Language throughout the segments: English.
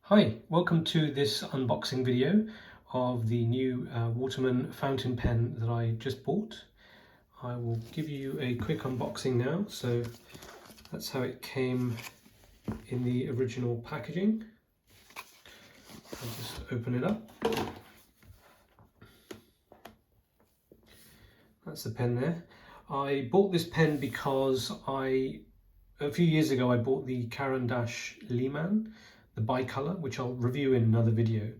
Hi, welcome to this unboxing video of the new Waterman fountain pen that I just bought. I will give you a quick unboxing now. So that's how it came in the original packaging. I'll just open it up. That's the pen there. I bought this pen because a few years ago I bought the Caran d'Ache Liman, the bicolor, which I'll review in another video.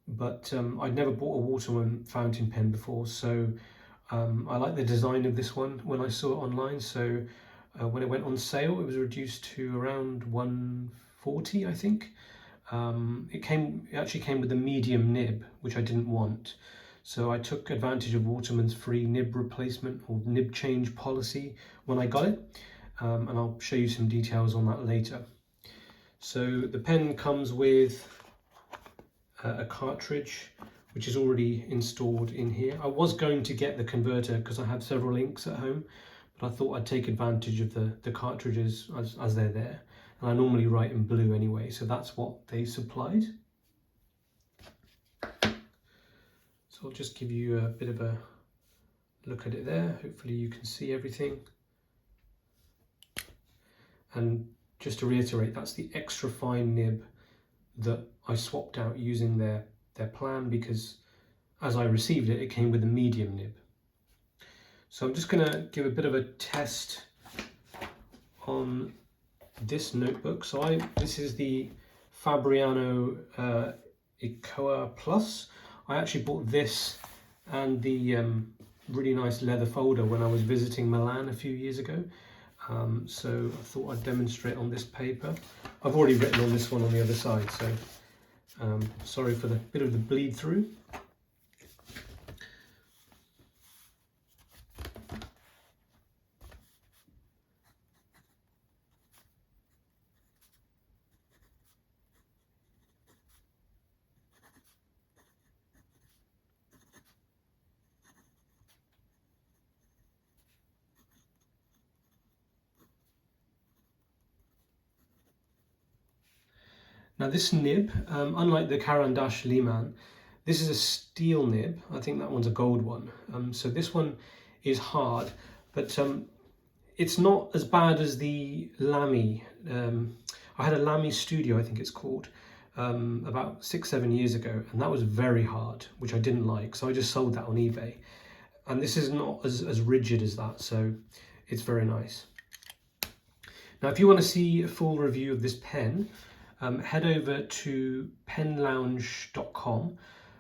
But I'd never bought a Waterman fountain pen before, so I like the design of this one when I saw it online. So when it went on sale, it was reduced to around $140, I think. It actually came with a medium nib, which I didn't want. So I took advantage of Waterman's free nib replacement or nib change policy when I got it, and I'll show you some details on that later. So the pen comes with a cartridge which is already installed in here. I was going to get the converter because I have several inks at home, but I thought I'd take advantage of the cartridges as they're there, and I normally write in blue anyway, so that's what they supplied. So I'll just give you a bit of a look at it there. Hopefully you can see everything. And just to reiterate, that's the extra fine nib that I swapped out using their plan, because as I received it, it came with a medium nib. So I'm just going to give a bit of a test on this notebook. So this is the Fabriano Ecoa Plus. I actually bought this and the really nice leather folder when I was visiting Milan a few years ago. So I thought I'd demonstrate on this paper. I've already written on this one on the other side, so sorry for the bit of the bleed through. Now this nib, unlike the Caran d'Ache Liman, this is a steel nib. I think that one's a gold one. So this one is hard, but it's not as bad as the Lamy. I had a Lamy Studio, I think it's called, about 6-7 years ago, and that was very hard, which I didn't like. So I just sold that on eBay. And this is not as rigid as that, so it's very nice. Now, if you want to see a full review of this pen, head over to penlounge.com.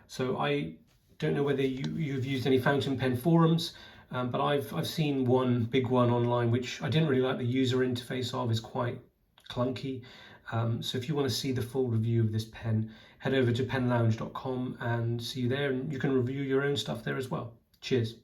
So I don't know whether you've used any fountain pen forums, but I've seen one big one online which I didn't really like the user interface of. Is quite clunky. So if you want to see the full review of this pen, head over to penlounge.com and see you there, and you can review your own stuff there as well. Cheers.